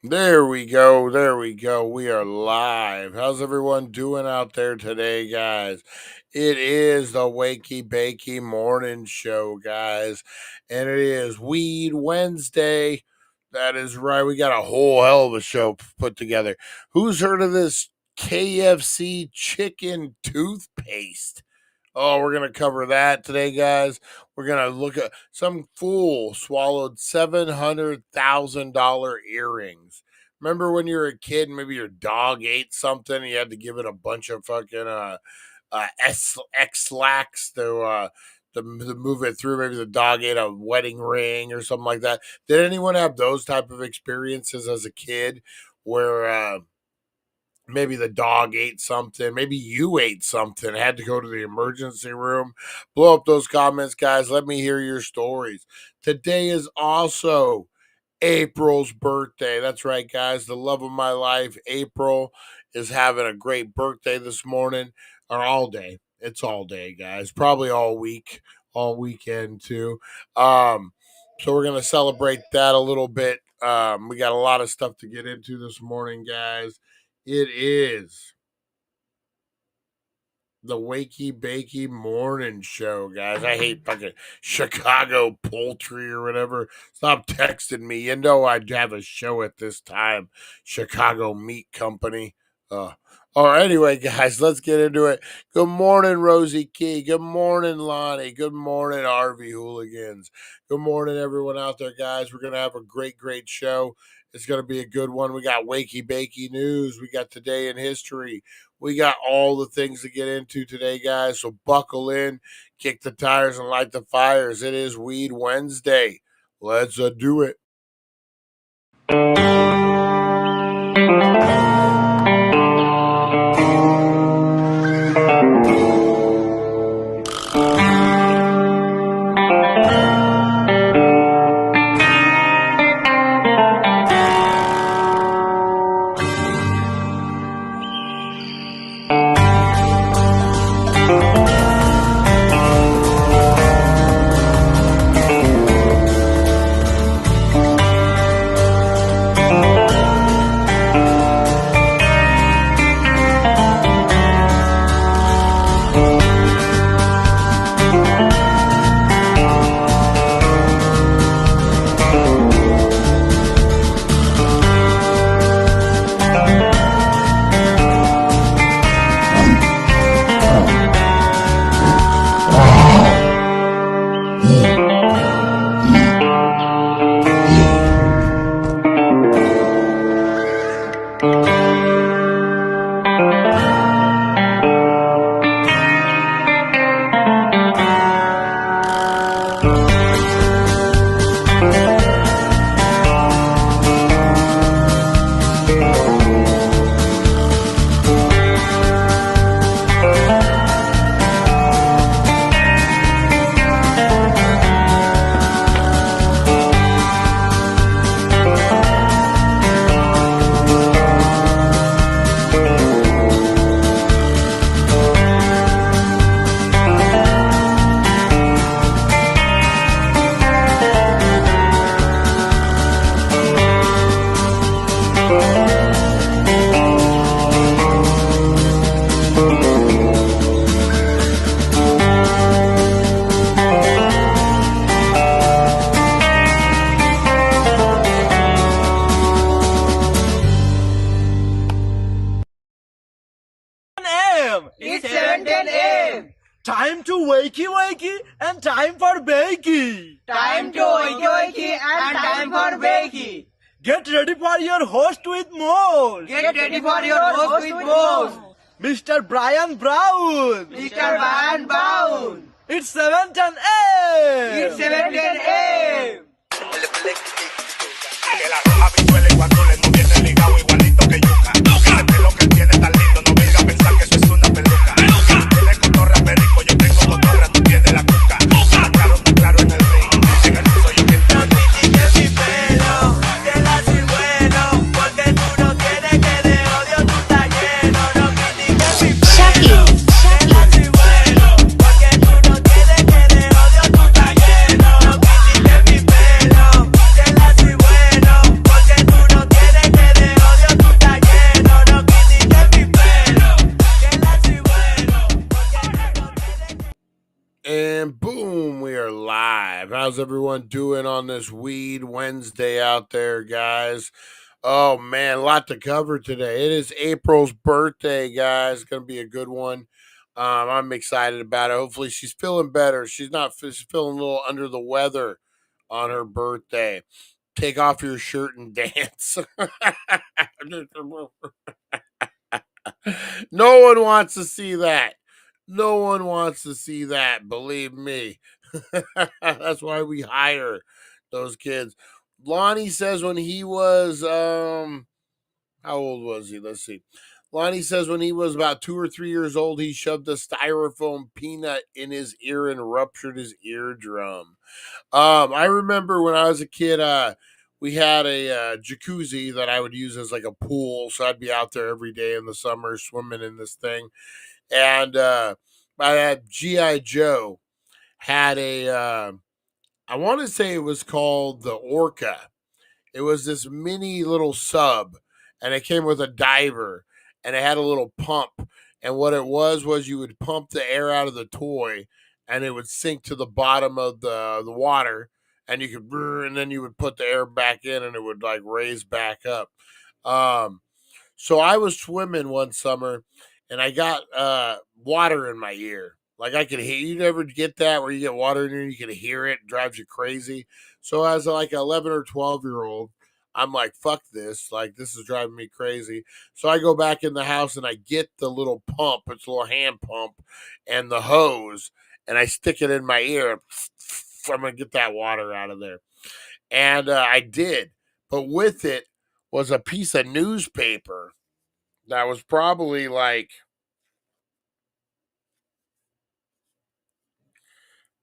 There we go. There we go. We are live. How's everyone doing out there today, guys? It is the Wakey Bakey Morning Show, guys. And it is Weed Wednesday. That is right. We got a whole hell of a show put together. Who's heard of this KFC chicken toothpaste? Oh, we're going to cover that today, guys. We're going to look at some fool swallowed $700,000 earrings. Remember when you were a kid and maybe your dog ate something and you had to give it a bunch of fucking X-lax to move it through? Maybe the dog ate a wedding ring or something like that. Did anyone have those type of experiences as a kid where maybe the dog ate something, maybe you ate something, had to go to the emergency room? Blow up those comments, guys. Let me hear your stories. Today is also April's birthday. That's right, guys. The love of my life, April, is having a great birthday this morning, or all day. It's all day, guys. Probably all week, all weekend too. So we're gonna celebrate that a little bit. We got a lot of stuff to get into this morning, guys. It is the Wakey Bakey Morning Show, guys. I hate fucking Chicago poultry or whatever. Stop texting me. You know I'd have a show at this time. Chicago Meat Company. All right, anyway, guys, let's get into it. Good morning, Rosie Key. Good morning, Lonnie. Good morning, RV Hooligans. Good morning, everyone out there, guys. We're going to have a great, great show. It's going to be a good one. We got Wakey Bakey news. We got Today in History. We got all the things to get into today, guys. So buckle in, kick the tires, and light the fires. It is Weed Wednesday. Let's do it. It's 7:10 a.m. Time to wakey wakey and time for bakey. Time to wakey wakey and time for bakey. Get ready for your host with more. Get ready for your host with more. Mr. Brian Brown. Mr. Brian Brown. It's 7:10 a.m. It's 7:10 a.m. Que la roja pichuela y cuando le moviese el ligado igualito que yuca. Ese pelo que tiene tan lindo, no venga a pensar que eso es una peluca. Tiene cotorra perico, yo tengo cotorra, tú tienes la cuca. Está claro en el ring, en el piso yo quien te lo que mi pelo, te la soy bueno, porque tú no tienes que de odio tú estás lleno. No critiques mi pelo, te la soy bueno, porque tú no tienes que de odio tú estás lleno. No critiques mi pelo, te la soy bueno, porque tú no How's everyone doing on this Weed Wednesday out there, guys? Oh man, a lot to cover today. It is April's birthday, guys. It's gonna be a good one. I'm excited about it. Hopefully, she's feeling better. She's not. She's feeling a little under the weather on her birthday. Take off your shirt and dance. No one wants to see that. No one wants to see that. Believe me. That's why we hire those kids. Lonnie says when he was how old was he? Let's see. Lonnie says when he was about 2 or 3 years old, he shoved a styrofoam peanut in his ear and ruptured his eardrum. I remember when I was a kid, we had a jacuzzi that I would use as like a pool, so I'd be out there every day in the summer swimming in this thing. And I had GI Joe had I want to say it was called the Orca. It was this mini little sub, and it came with a diver, and it had a little pump. And what it was you would pump the air out of the toy, and it would sink to the bottom of the water, and you could, and then you would put the air back in, and it would like raise back up. Um, so I was swimming one summer, and I got water in my ear. Like I could hear. You never get that where you get water in your ear, you can hear it, drives you crazy. So as like an 11 or 12-year-old, I'm like, fuck this. Like this is driving me crazy. So I go back in the house and I get the little pump. It's a little hand pump and the hose, and I stick it in my ear. I'm gonna get that water out of there. And I did, but with it was a piece of newspaper that was probably like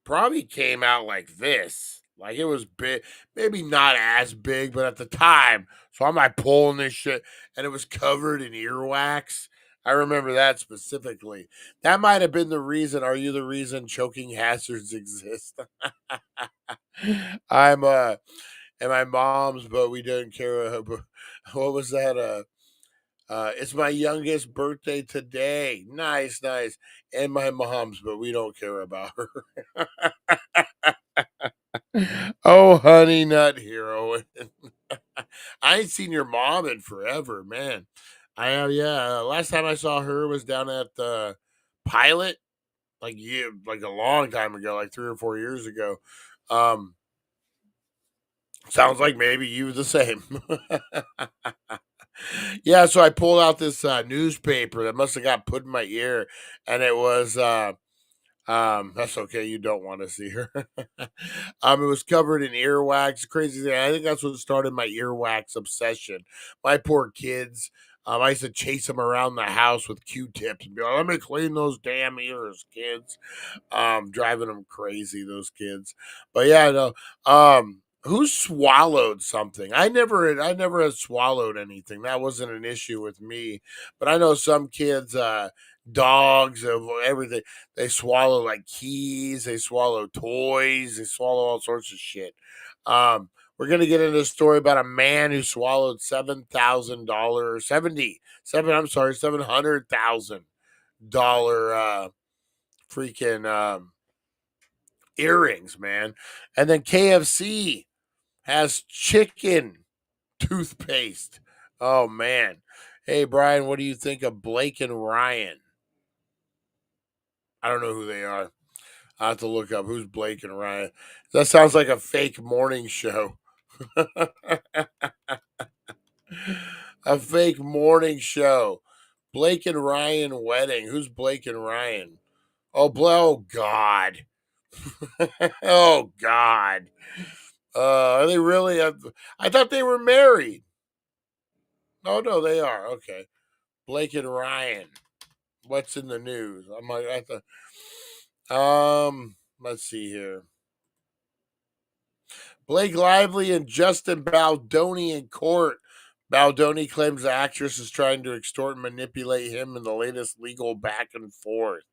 probably came out like this. Like it was big, maybe not as big, but at the time. So I'm like pulling this shit and it was covered in earwax. I remember that specifically. That might have been the reason. Are you the reason choking hazards exist? I'm and my mom's, but we didn't care. What was that? It's my youngest birthday today. Nice, nice. And my mom's, but we don't care about her. Oh, honey nut hero. I ain't seen your mom in forever, man. I have, yeah. Last time I saw her was down at the pilot, like a long time ago, like 3 or 4 years ago. Um, Sounds like maybe you the same. Yeah, so I pulled out this newspaper that must have got put in my ear, and it was that's okay. You don't want to see her. It was covered in earwax. Crazy thing. I think that's what started my earwax obsession. My poor kids. I used to chase them around the house with Q-tips and be like, "Let me clean those damn ears, kids." Driving them crazy, those kids. But yeah, no. Who swallowed something? I never had swallowed anything. That wasn't an issue with me. But I know some kids, dogs of everything. They swallow like keys, they swallow toys, they swallow all sorts of shit. We're gonna get into a story about a man who swallowed $7,000, 77. I'm sorry, $700,000 freaking earrings, man. And then KFC has chicken toothpaste. Oh man. Hey Brian, what do you think of Blake and Ryan? I don't know who they are. I have to look up who's Blake and Ryan. That sounds like a fake morning show. A fake morning show. Blake and Ryan wedding. Who's Blake and Ryan? Oh God. Oh God. Are they really? I thought they were married. Oh no, they are. Okay. Blake and Ryan. What's in the news? I'm like, I thought. Let's see here. Blake Lively and Justin Baldoni in court. Baldoni claims the actress is trying to extort and manipulate him in the latest legal back and forth.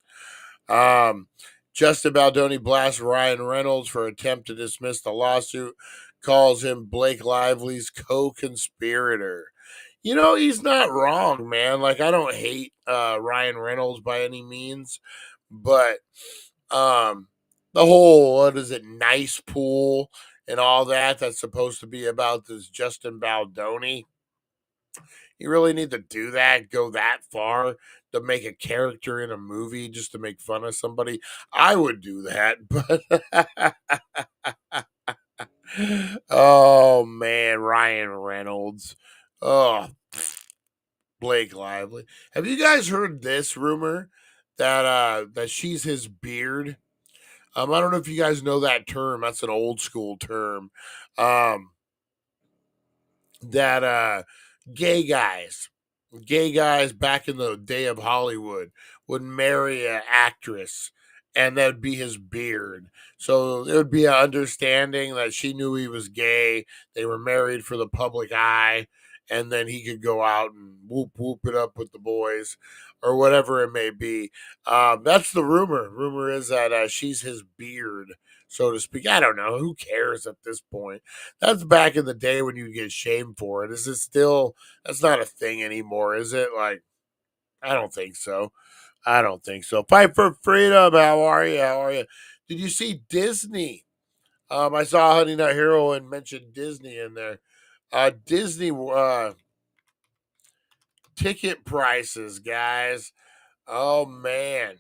Justin Baldoni blasts Ryan Reynolds for attempt to dismiss the lawsuit, calls him Blake Lively's co-conspirator. You know, he's not wrong, man. Like, I don't hate Ryan Reynolds by any means, but um, the whole, what is it, nice pool and all that that's supposed to be about this Justin Baldoni. You really need to do that, go that far to make a character in a movie just to make fun of somebody? I would do that, but oh man, Ryan Reynolds. Oh, Blake Lively. Have you guys heard this rumor that she's his beard? I don't know if you guys know that term. That's an old school term. That gay guys back in the day of Hollywood would marry an actress, and that would be his beard. So it would be an understanding that she knew he was gay. They were married for the public eye, and then he could go out and whoop it up with the boys or whatever it may be. That's the rumor. Rumor is that she's his beard, so to speak. I don't know. Who cares at this point? That's back in the day when you get shamed for it. Is it still? That's not a thing anymore, is it? Like, I don't think so. I don't think so. Fight for freedom. How are you? How are you? Did you see Disney? I saw Honey Nut Hero and mentioned Disney in there. Disney ticket prices, guys. Oh man.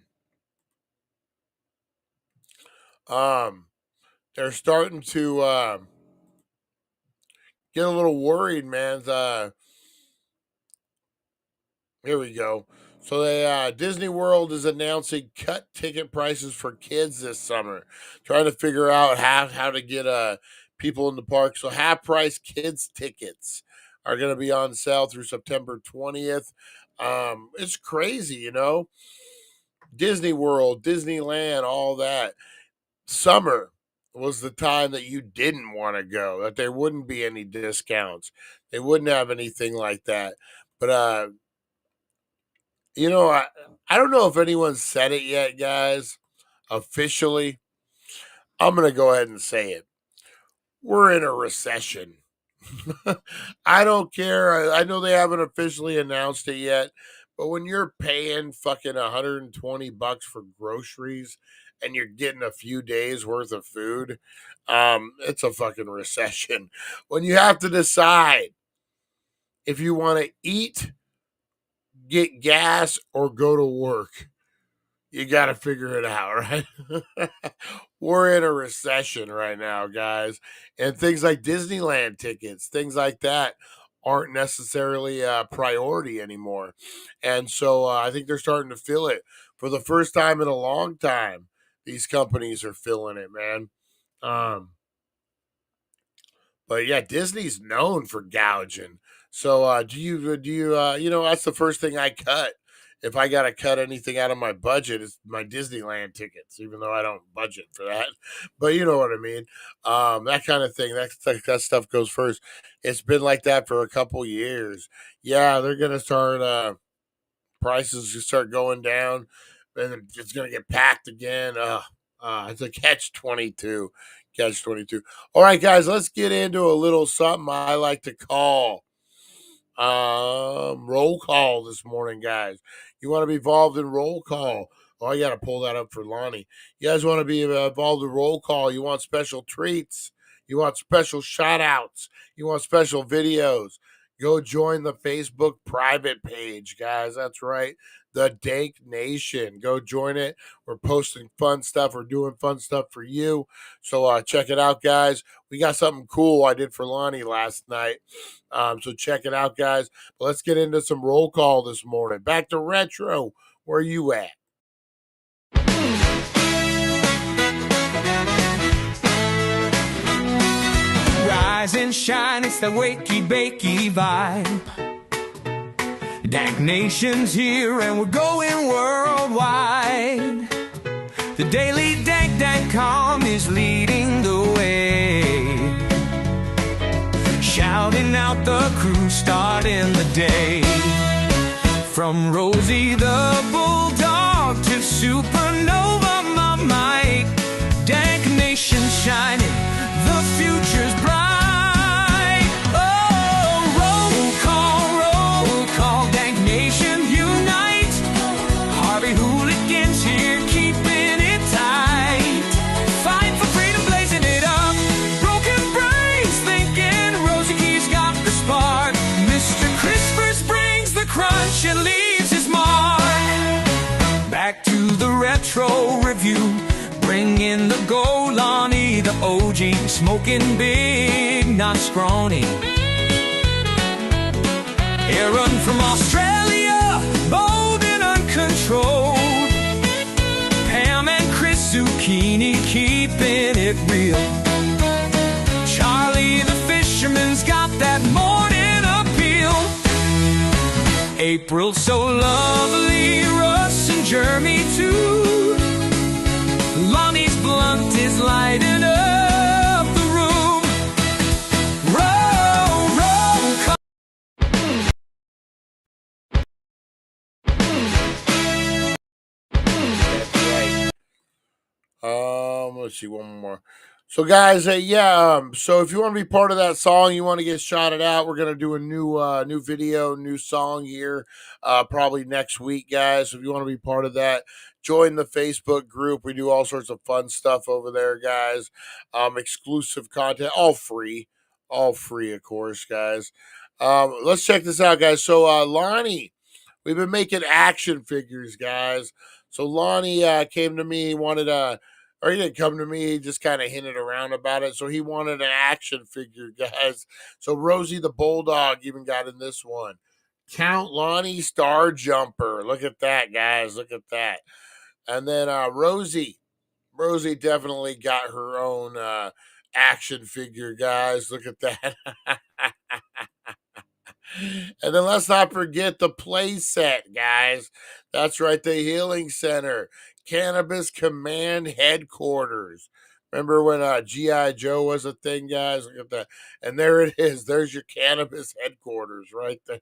They're starting to get a little worried, man. Here we go. So Disney World is announcing cut ticket prices for kids this summer, trying to figure out how to get people in the park. So half price kids tickets are going to be on sale through September 20th. It's crazy, you know. Disney World, Disneyland, all that. Summer was the time that you didn't want to go, that there wouldn't be any discounts. They wouldn't have anything like that. But you know, I don't know if anyone said it yet, guys, officially. I'm going to go ahead and say it. We're in a recession. I don't care. I know they haven't officially announced it yet, but when you're paying fucking $120 for groceries and you're getting a few days worth of food, it's a fucking recession. When you have to decide if you want to eat, get gas, or go to work, you got to figure it out, right? We're in a recession right now, guys. And things like Disneyland tickets, things like that, aren't necessarily a priority anymore. And so I think they're starting to feel it. For the first time in a long time, these companies are feeling it, man. But yeah, Disney's known for gouging. So do you that's the first thing I cut. If I got to cut anything out of my budget, it's my Disneyland tickets, even though I don't budget for that. But you know what I mean. That kind of thing. That stuff goes first. It's been like that for a couple years. Yeah, they're gonna start prices to start going down, and it's gonna get packed again. It's a catch-22. Catch-22. All right, guys, let's get into a little something I like to call roll call this morning, guys. You want to be involved in roll call? Oh, I got to pull that up for Lonnie. You guys want to be involved in roll call? You want special treats? You want special shout outs? You want special videos? Go join the Facebook private page, guys. That's right. The Dank Nation. Go join it. We're posting fun stuff. We're doing fun stuff for you. So check it out, guys. We got something cool I did for Lonnie last night. So check it out, guys. But let's get into some roll call this morning. Back to retro. Where you at? Rise and shine, it's the Wakey Bakey vibe. Dank Nation's here and we're going worldwide. The daily Dank.com is leading the way, shouting out the crew, starting the day. From Rosie the Bulldog to Supernova Mike, Dank Nation shining, the future's bright. OG, smoking big, not scrawny. Aaron from Australia, bold and uncontrolled. Pam and Chris Zucchini, keeping it real. Charlie the fisherman's got that morning appeal. April so lovely, Russ and Jeremy too. Lonnie's blunt is lighting up the room. Roll, roll, come. Let's see, one more. So guys, so if you want to be part of that song, you want to get shouted out, we're gonna do a new video, new song here, probably next week, guys. So if you want to be part of that, join the Facebook group. We do all sorts of fun stuff over there, guys. Exclusive content, all free, of course, guys. Let's check this out, guys. So Lonnie, we've been making action figures, guys. So Lonnie came to me, he wanted or he didn't come to me, he just kind of hinted around about it. So he wanted an action figure, guys. So Rosie the Bulldog even got in this one. Count Lonnie Star Jumper. Look at that, guys. Look at that. And then Rosie definitely got her own action figure, guys. Look at that. And then let's not forget the play set, guys. That's right, the Healing Center. Cannabis Command Headquarters. Remember when G.I. Joe was a thing, guys? Look at that. And there it is. There's your Cannabis Headquarters right there.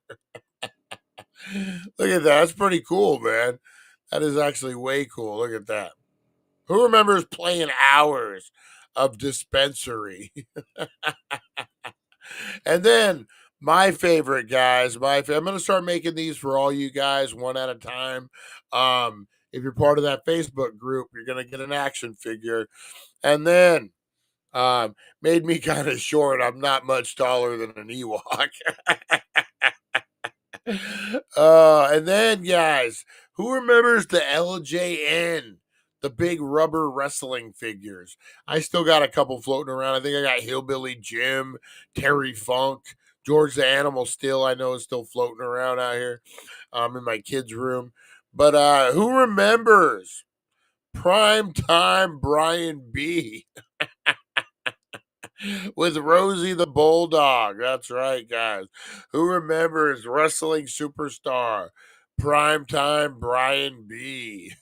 Look at that. That's pretty cool, man. That is actually way cool. Look at that. Who remembers playing hours of Dispensary? And then my favorite, guys, I'm going to start making these for all you guys one at a time. If you're part of that Facebook group, you're going to get an action figure. And then made me kind of short. I'm not much taller than an Ewok. And then, guys, who remembers the LJN? The big rubber wrestling figures. I still got a couple floating around. I think I got Hillbilly Jim, Terry Funk, George the Animal Steel. I know is still floating around out here in my kids' room. But who remembers Primetime Brian B. with Rosie the Bulldog? That's right, guys. Who remembers wrestling superstar Primetime Brian B?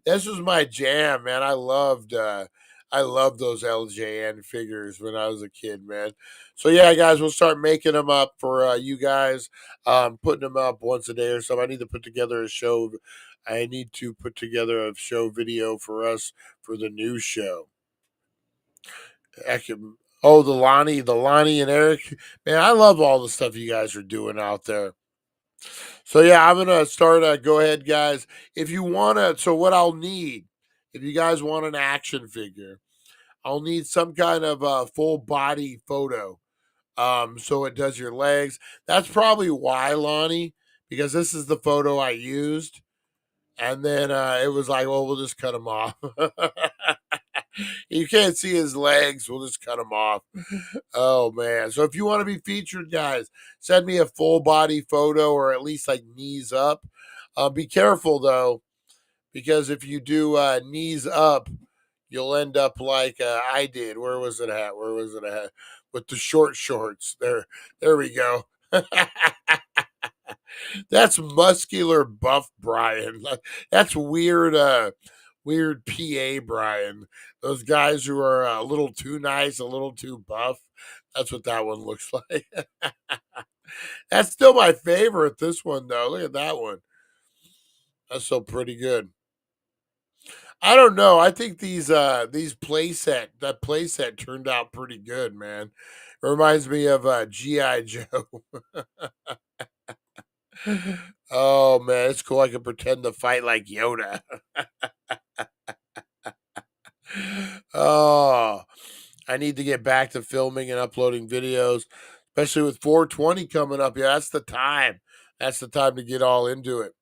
This was my jam, man. I loved those LJN figures when I was a kid, man. So yeah, guys, we'll start making them up for you guys. Putting them up once a day or so. I need to put together a show. I need to put together a show video for us for the new show. Oh, the Lonnie and Eric. Man, I love all the stuff you guys are doing out there. So yeah, I'm gonna start. Go ahead, guys. If you wanna, so what I'll need, if you guys want an action figure, I'll need some kind of full body photo. So it does your legs. That's probably why, Lonnie, because this is the photo I used, and then it was like, well, we'll just cut him off. You can't see his legs. We'll just cut him off. Oh, man. So if you want to be featured, guys, send me a full body photo or at least like knees up. Be careful, though, because if you do knees up, you'll end up like I did. Where was it at? With the short shorts. There we go. That's muscular buff Brian. That's weird PA Brian. Those guys who are a little too nice, a little too buff. That's what that one looks like. That's still my favorite, this one, though. Look at that one. That's so pretty good. I don't know. I think that playset turned out pretty good, man. It reminds me of G.I. Joe. Oh, man, it's cool. I can pretend to fight like Yoda. Oh, I need to get back to filming and uploading videos, especially with 420 coming up. Yeah, that's the time. That's the time to get all into it.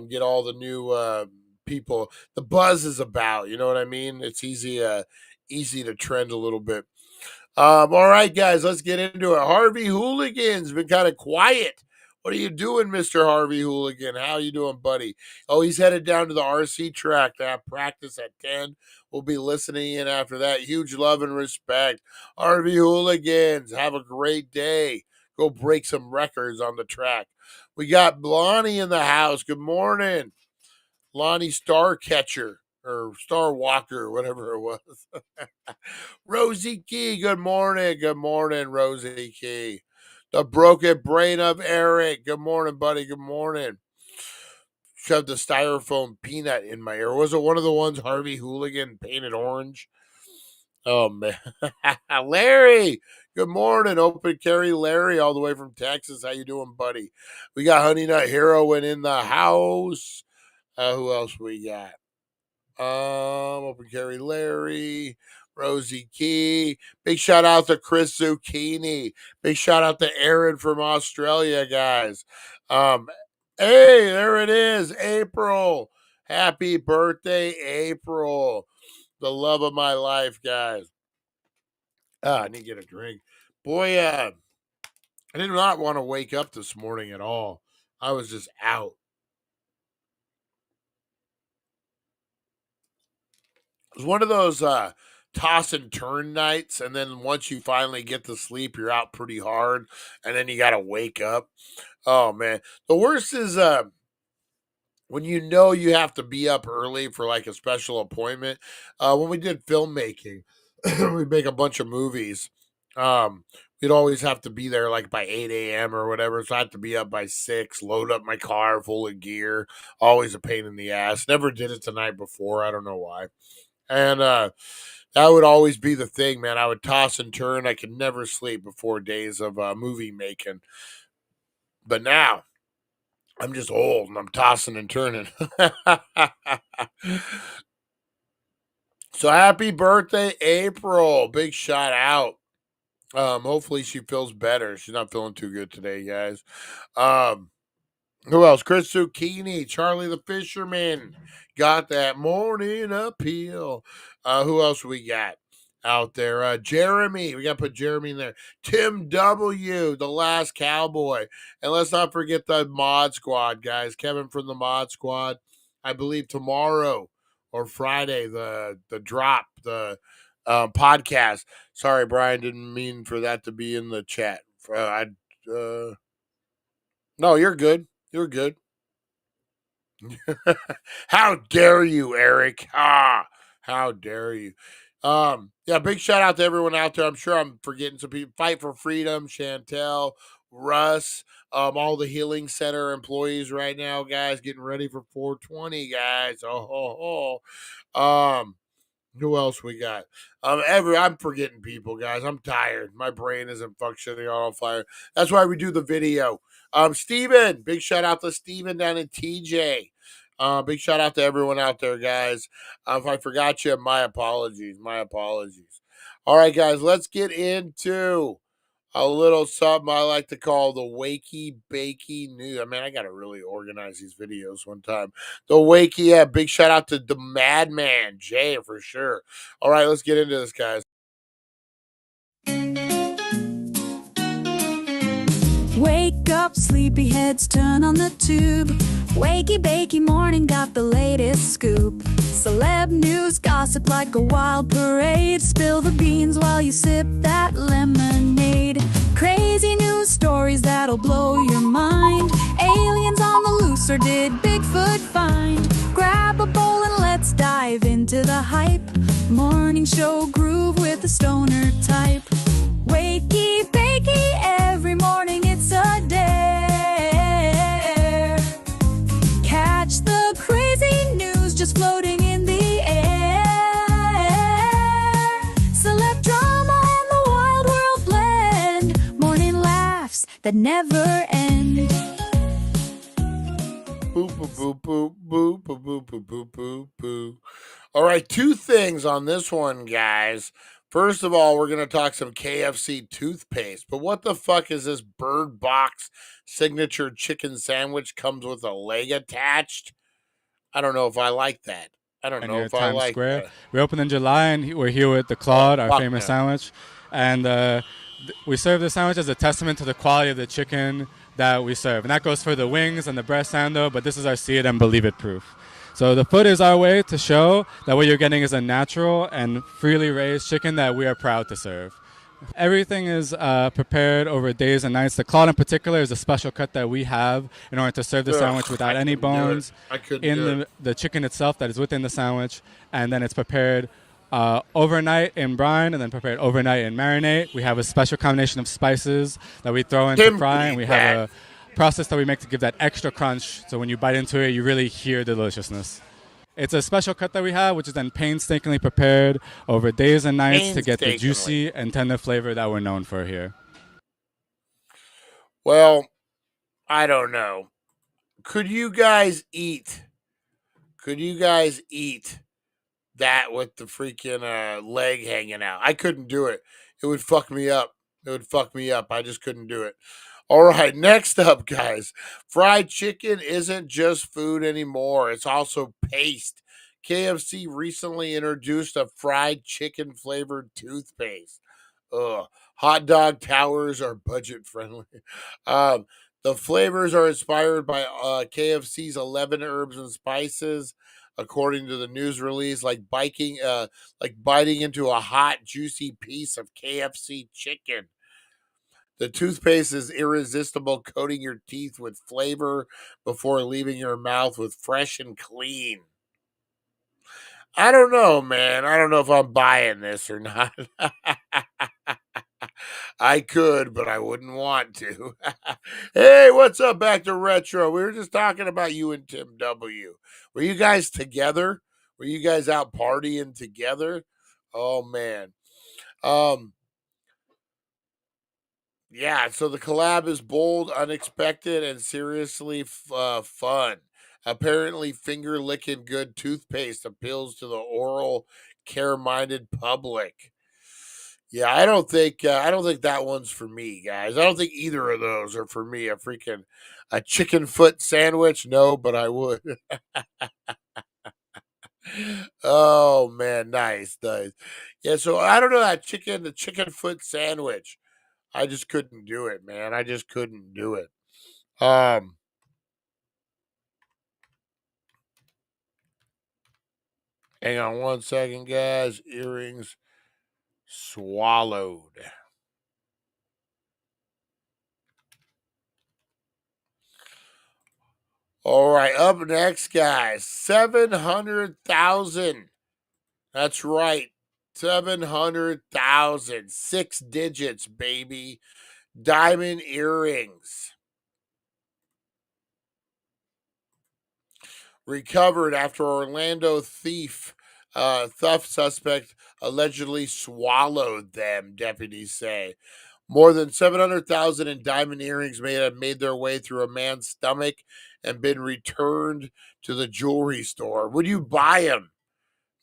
Get all the new people. The buzz is about, you know what I mean? It's easy to trend a little bit. All right, guys, let's get into it. Harvey Hooligan's been kind of quiet. What are you doing, Mr. Harvey Hooligan? How you doing, buddy? Oh, he's headed down to the RC track to have practice at 10. We'll be listening in after that. Huge love and respect. Harvey Hooligans, have a great day. Go break some records on the track. We got Lonnie in the house. Good morning. Lonnie Starcatcher or Star Walker, whatever it was. Rosie Key, good morning. Good morning, Rosie Key. The broken brain of Eric. Good morning, buddy. Good morning. Shoved a styrofoam peanut in my ear. Was it one of the ones Harvey Hooligan painted orange? Oh, man. Larry, good morning. Open carry Larry all the way from Texas. How you doing, buddy? We got Honey Nut Heroine in the house. Who else we got? Open carry Larry, Rosie Key. Big shout out to Chris Zucchini. Big shout out to Aaron from Australia, guys. Hey, there it is, April. Happy birthday, April. The love of my life, guys. I need to get a drink. Boy, I did not want to wake up this morning at all. I was just out. It was one of those toss and turn nights, and then once you finally get to sleep, you're out pretty hard, and then you got to wake up. Oh man, the worst is when you know you have to be up early for like a special appointment. When we did filmmaking, we make a bunch of movies. We'd always have to be there like by 8 a.m. or whatever. So I had to be up by 6, load up my car full of gear. Always a pain in the ass. Never did it the night before. I don't know why. And that would always be the thing, man. I would toss and turn. I could never sleep before days of movie making. But now I'm just old and I'm tossing and turning. So happy birthday, April. Big shout out. Hopefully she feels better. She's not feeling too good today, guys. Who else? Chris Zucchini, Charlie the Fisherman. Got that morning appeal. Who else we got out there? Jeremy. We got to put Jeremy in there. Tim W., the last cowboy. And let's not forget the Mod Squad, guys. Kevin from the Mod Squad. I believe tomorrow or Friday, the drop, the podcast. Sorry, Brian, didn't mean for that to be in the chat. No, you're good. You're good. How dare you, Eric? How dare you? Yeah, big shout out to everyone out there. I'm sure I'm forgetting some people. Fight for Freedom, Chantel, Russ, all the Healing Center employees right now, guys, getting ready for 420, guys. Who else we got? I'm forgetting people, guys. I'm tired. My brain isn't functioning on fire. That's why we do the video. Steven, big shout out to Steven down in TJ. Big shout out to everyone out there, guys. If I forgot you, my apologies. My apologies. All right, guys, let's get into a little something I like to call the Wakey Bakey News. I mean, I got to really organize these videos one time. The Wakey, yeah, big shout out to the Madman, Jay, for sure. All right, let's get into this, guys. Wake up, sleepyheads, turn on the tube. Wakey Bakey Morning got the latest scoop. Celeb news, gossip like a wild parade. Spill the beans while you sip that lemonade. Crazy news stories that'll blow your mind. Aliens on the loose, or did Bigfoot find? Grab a bowl and let's dive into the hype. Morning show groove with the stoner type. Wakey Bakey, every morning it's a dare. Catch the crazy news just floating in the air. Celeb drama and the wild world blend. Morning laughs that never end. Boop, boop, boop, boop, boop, boop, boop, boop, boop, boop, boop. All right, 2 things on this one, guys. First of all, we're going to talk some KFC toothpaste. But what the fuck is this Bird Box signature chicken sandwich comes with a leg attached? I don't know if I like that. I don't know near if I Times like Square. that. We opened in July, and we're here with the Claude, our fuck famous no. sandwich. And we serve the sandwich as a testament to the quality of the chicken that we serve. And that goes for the wings and the breast sando, but this is our see it and believe it proof. So the foot is our way to show that what you're getting is a natural and freely raised chicken that we are proud to serve. Everything is prepared over days and nights. The Claude in particular is a special cut that we have in order to serve the sandwich without any bones in the chicken itself that is within the sandwich. And then it's prepared overnight in brine and then prepared overnight in marinade. We have a special combination of spices that we throw in to fry, and we have a process that we make to give that extra crunch. So when you bite into it, you really hear the deliciousness. It's a special cut that we have, which is then painstakingly prepared over days and nights to get the juicy and tender flavor that we're known for here. Well, I don't know. Could you guys eat that with the freaking leg hanging out? I couldn't do it. It would fuck me up. I just couldn't do it. All right, next up, guys. Fried chicken isn't just food anymore. It's also paste. KFC recently introduced a fried chicken flavored toothpaste. Ugh. Hot dog towers are budget friendly. The flavors are inspired by KFC's 11 herbs and spices, according to the news release, like biting into a hot, juicy piece of KFC chicken. The toothpaste is irresistible, coating your teeth with flavor before leaving your mouth with fresh and clean. I don't know, man. I don't know if I'm buying this or not. I could, but I wouldn't want to. Hey, what's up? Back to Retro. We were just talking about you and Tim W. Were you guys together? Were you guys out partying together? Oh, man. Yeah, so the collab is bold, unexpected, and seriously fun. Apparently, finger-lickin' good toothpaste appeals to the oral care-minded public. Yeah, I don't think that one's for me, guys. I don't think either of those are for me. A chicken foot sandwich, no, but I would. Oh man, nice. Yeah, so I don't know the chicken foot sandwich. I just couldn't do it, man. I just couldn't do it. Hang on one second, guys. Earrings swallowed. All right, up next, guys. 700,000. That's right. 700,000. 6 digits, baby. Diamond earrings. Recovered after Orlando theft suspect allegedly swallowed them, deputies say. More than 700,000 in diamond earrings may have made their way through a man's stomach and been returned to the jewelry store. Would you buy them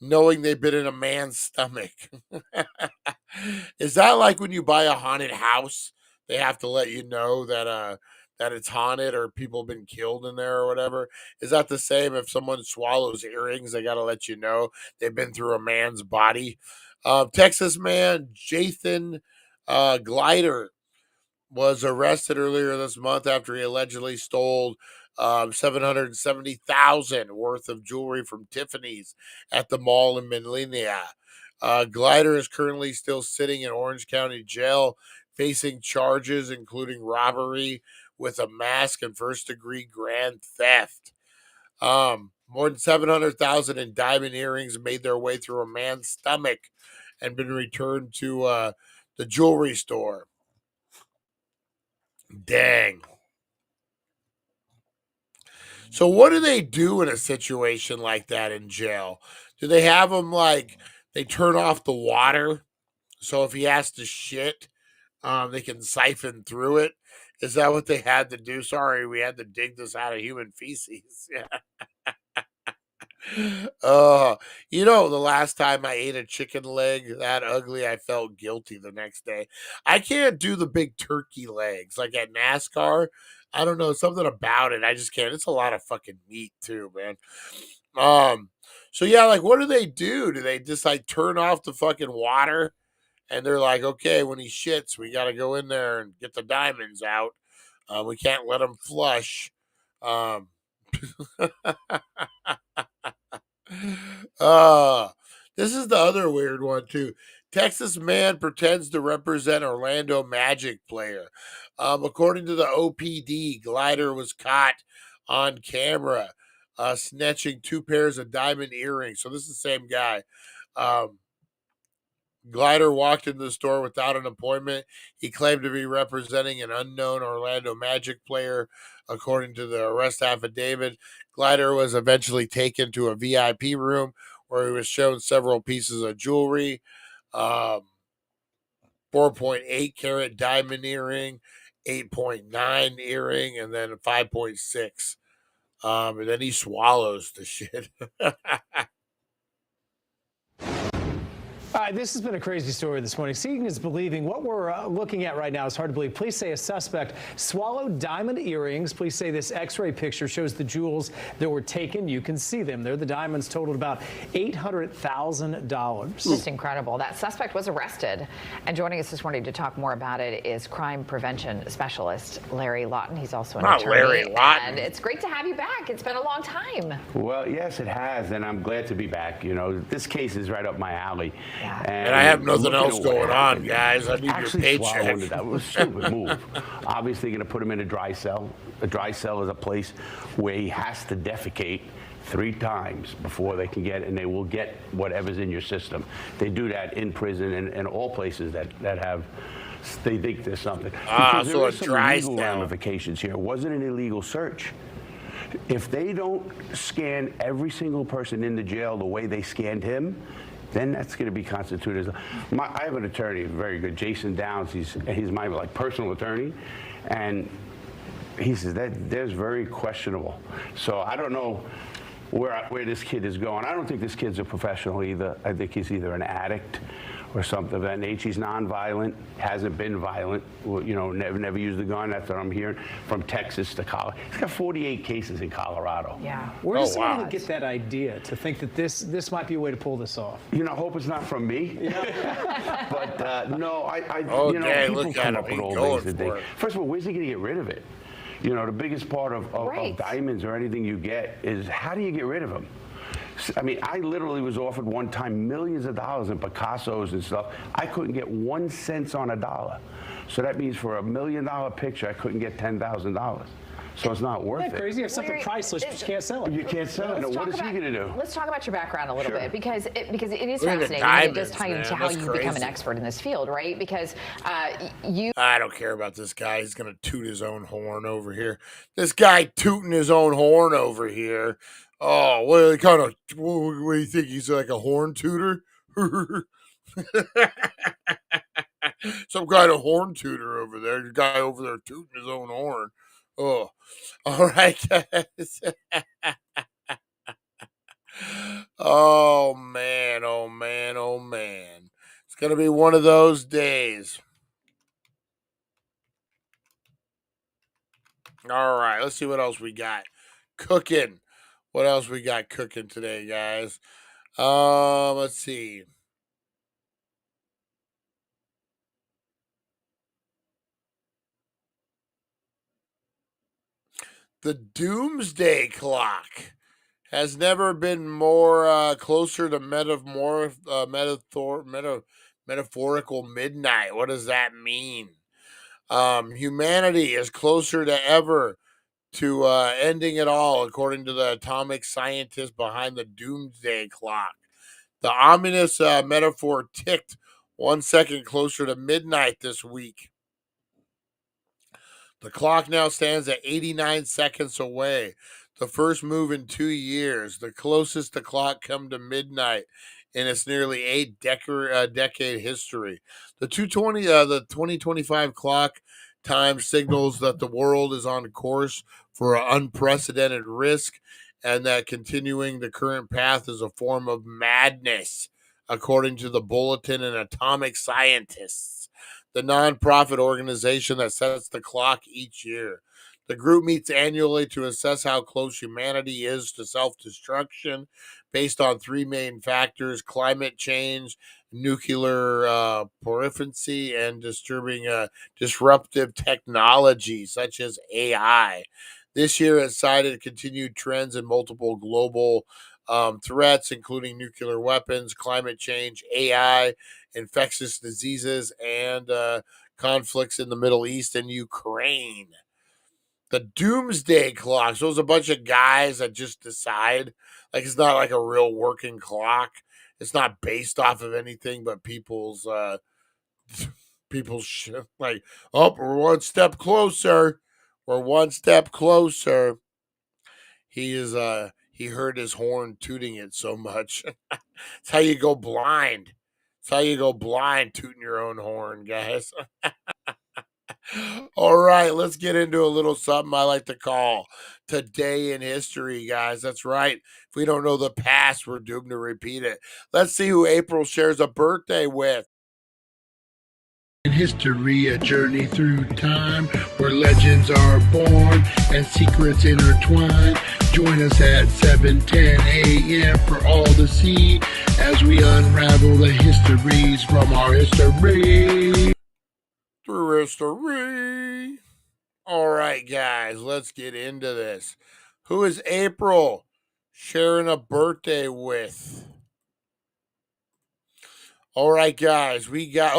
knowing they've been in a man's stomach? Is that like when you buy a haunted house? They have to let you know that it's haunted or people have been killed in there or whatever. Is that the same if someone swallows earrings? They got to let you know they've been through a man's body. Texas man Jathan Glider was arrested earlier this month after he allegedly stole 770,000 worth of jewelry from Tiffany's at the mall in Melilla. Glider is currently still sitting in Orange County Jail, facing charges including robbery with a mask and first-degree grand theft. More than 700,000 in diamond earrings made their way through a man's stomach and been returned to the jewelry store. Dang. So what do they do in a situation like that in jail? Do they have them they turn off the water so if he has to shit, they can siphon through it? Is that what they had to do? Sorry, we had to dig this out of human feces. The last time I ate a chicken leg that ugly, I felt guilty the next day. I can't do the big turkey legs like at NASCAR. I don't know, something about it. I just can't. It's a lot of fucking meat too, man. So yeah, like what do they do? Do they just like turn off the fucking water? And they're like, okay, when he shits, we got to go in there and get the diamonds out. We can't let him flush. Um, uh, this is the other weird one, too. Texas man pretends to represent Orlando Magic player. According to the OPD, Glider was caught on camera snatching 2 pairs of diamond earrings. So this is the same guy. Glider walked into the store without an appointment. He claimed to be representing an unknown Orlando Magic player. According to the arrest affidavit, Glider was eventually taken to a VIP room where he was shown several pieces of jewelry, 4.8 carat diamond earring, 8.9 earring, and then a 5.6. And then he swallows the shit. All right, this has been a crazy story this morning. Seeing is believing. What we're looking at right now is hard to believe. Police say a suspect swallowed diamond earrings. Police say this X-ray picture shows the jewels that were taken. You can see them. They're the diamonds totaled about $800,000. Just incredible. That suspect was arrested. And joining us this morning to talk more about it is crime prevention specialist Larry Lawton. He's also an attorney. Larry Lawton. And it's great to have you back. It's been a long time. Well, yes, it has, and I'm glad to be back. You know, this case is right up my alley. And I have nothing else going on, guys. I need your paycheck. That was a stupid move. Obviously, going to put him in a dry cell. A dry cell is a place where he has to defecate 3 times before they can get, and they will get whatever's in your system. They do that in prison and all places that have. They think there's something. Because so there a is some dry legal cell. ramifications here. It wasn't an illegal search. If they don't scan every single person in the jail the way they scanned him, then that's going to be constituted as I have an attorney, very good, Jason Downs. He's my like personal attorney, and he says that there's very questionable. So I don't know where this kid is going. I don't think this kid's a professional either. I think he's either an addict or something of that nature. He's nonviolent, hasn't been violent, you know, never used a gun. That's what I'm hearing. From Texas to Colorado. He's got 48 cases in Colorado. Yeah. Where does someone get that idea to think that this might be a way to pull this off? You know, I hope it's not from me. Yeah. But no, Oh, you know, dang, people look at come him. up with He's all going things that for they. it. First of all, where's he going to get rid of it? You know, the biggest part of diamonds or anything you get is how do you get rid of them? I mean, I literally was offered one time millions of dollars in Picassos and stuff. I couldn't get 1 cent on a dollar. So that means for $1 million picture, I couldn't get $10,000. So it's not worth Isn't that it. crazy? You have something Larry, priceless, but you can't sell it. You can't sell it. No, what is he going to do? Let's talk about your background a little Sure. bit because it is Look at the fascinating. diamonds, It does tie man. into how That's you become an crazy. expert in this field, right? Because you I don't care about this guy. He's going to toot his own horn over here. This guy tooting his own horn over here. Oh, what do you think? He's like a horn tooter? Some kind of horn tooter over there. The guy over there tooting his own horn. Oh, all right, guys. Oh, man. Oh, man. Oh, man. It's going to be one of those days. All right, let's see what else we got cooking. What else we got cooking today, guys? Let's see. The doomsday clock has never been more closer to metaphorical midnight. What does that mean? Humanity is closer than ever to ending it all, according to the atomic scientist behind the doomsday clock. The ominous metaphor ticked 1 second closer to midnight this week. The clock now stands at 89 seconds away, the first move in 2 years, the closest the clock come to midnight in its nearly 8-decade history. The 2025 clock time signals that the world is on course for an unprecedented risk and that continuing the current path is a form of madness, according to the Bulletin and atomic scientists. the nonprofit organization that sets the clock each year. The group meets annually to assess how close humanity is to self-destruction based on three main factors: climate change, nuclear proliferation, and disruptive technology such as AI. This year it cited continued trends in multiple global threats, including nuclear weapons, climate change, AI, infectious diseases, and conflicts in the Middle East and Ukraine. The doomsday clock. So it's a bunch of guys that just decide. Like, it's not like a real working clock. It's not based off of anything but people's like, oh, we're one step closer. We're one step closer. He heard his horn tooting it so much. It's how you go blind. It's how you go blind, tooting your own horn, guys. All right, let's get into a little something I like to call Today in History, guys. That's right. If we don't know the past, we're doomed to repeat it. Let's see who April shares a birthday with. In history, a journey through time where legends are born and secrets intertwine. Join us at 7:10 a.m. for all to see as we unravel the histories from our history. Through history. All right, guys, let's get into this. Who is April sharing a birthday with? All right, guys, we got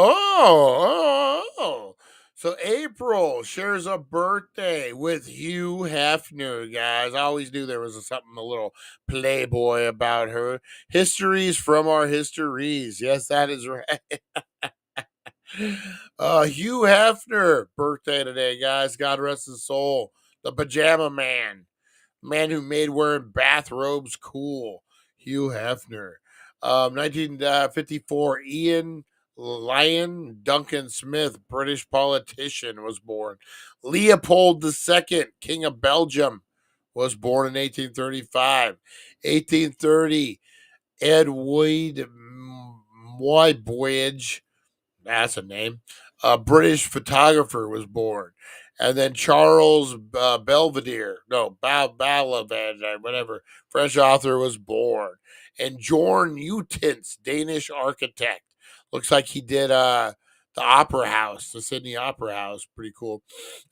so April shares a birthday with Hugh Hefner, guys. I always knew there was something a little playboy about her. Histories from our histories. Yes, that is right. Hugh Hefner, birthday today, guys. God rest his soul. The Pajama Man who made wearing bathrobes cool. Hugh Hefner. 1954, Ian Lyon Duncan Smith, British politician, was born. Leopold II, King of Belgium, was born in 1835. 1830, Edward Muybridge, that's a name, a British photographer, was born. And then Charles Belvedere, whatever, French author, was born. And Jorn Utens, Danish architect. Looks like he did the Opera House, the Sydney Opera House. Pretty cool.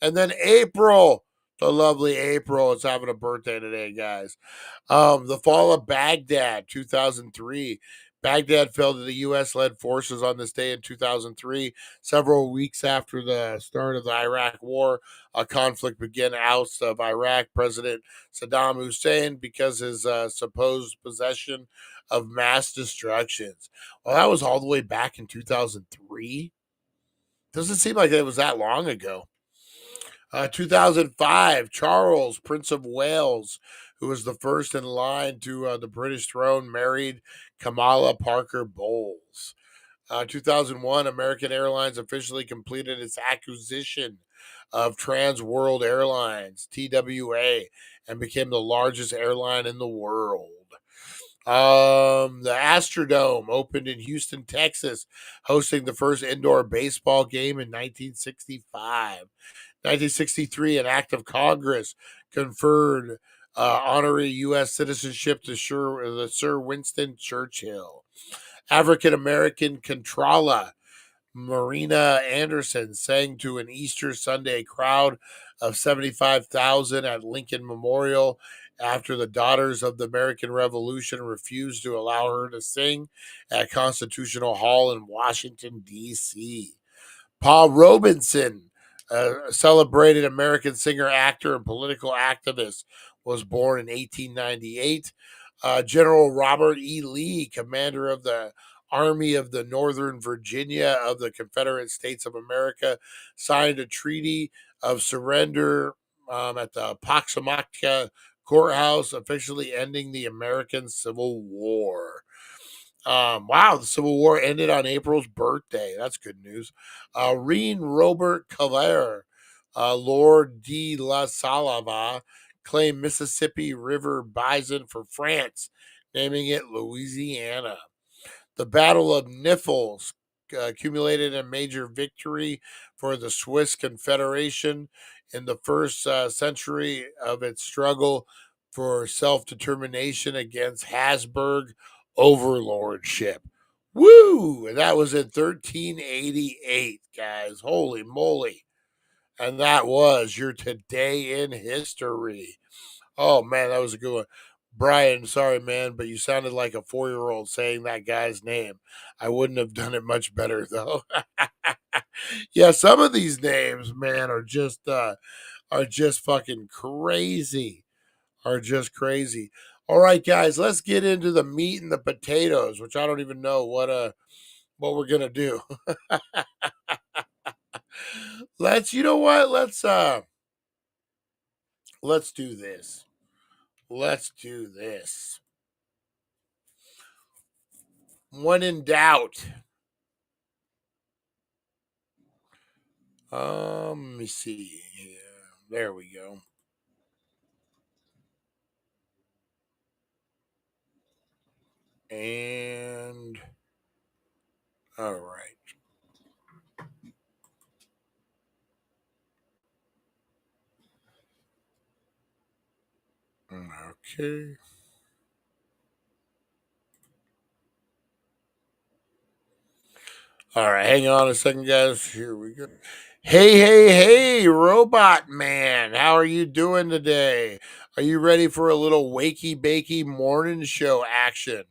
And then April, the lovely April, is having a birthday today, guys. The fall of Baghdad, 2003. Baghdad fell to the U.S.-led forces on this day in 2003. Several weeks after the start of the Iraq War, a conflict began oust of Iraq President Saddam Hussein because his supposed possession of mass destructions. Well, that was all the way back in 2003. Doesn't seem like it was that long ago. 2005, Charles, Prince of Wales, who was the first in line to the British throne, married Kamala Parker Bowles. 2001, American Airlines officially completed its acquisition of Trans World Airlines, TWA, and became the largest airline in the world. The Astrodome opened in Houston, Texas, hosting the first indoor baseball game in 1965. 1963, an act of Congress conferred honorary U.S. citizenship to Sir Winston Churchill. African-American Contrala Marina Anderson sang to an Easter Sunday crowd of 75,000 at Lincoln Memorial after the Daughters of the American Revolution refused to allow her to sing at Constitutional Hall in Washington, D.C. Paul Robeson, a celebrated American singer, actor, and political activist, was born in 1898. General Robert E. Lee, commander of the Army of the Northern Virginia of the Confederate States of America, signed a treaty of surrender at the Poxamotka Courthouse, officially ending the American Civil War. Wow, the Civil War ended on April's birthday. That's good news. Reen Robert Cavalier, Lord de la Salava, claimed Mississippi River bison for France, naming it Louisiana. The Battle of Nipples accumulated a major victory for the Swiss Confederation in the first century of its struggle for self-determination against Habsburg overlordship. Woo! And that was in 1388, guys. Holy moly. And that was your today in history. Oh man, that was a good one. Brian, sorry man, but you sounded like a 4-year-old saying that guy's name. I wouldn't have done it much better though. Yeah, some of these names, man, are just fucking crazy. Are just crazy. All right, guys, let's get into the meat and the potatoes, which I don't even know what we're gonna do. You know what? Let's do this. Let's do this. When in doubt. Let me see. Yeah, there we go. And all right. Okay. All right, hang on a second, guys. Here we go. Hey, robot man. How are you doing today? Are you ready for a little wakey bakey morning show action?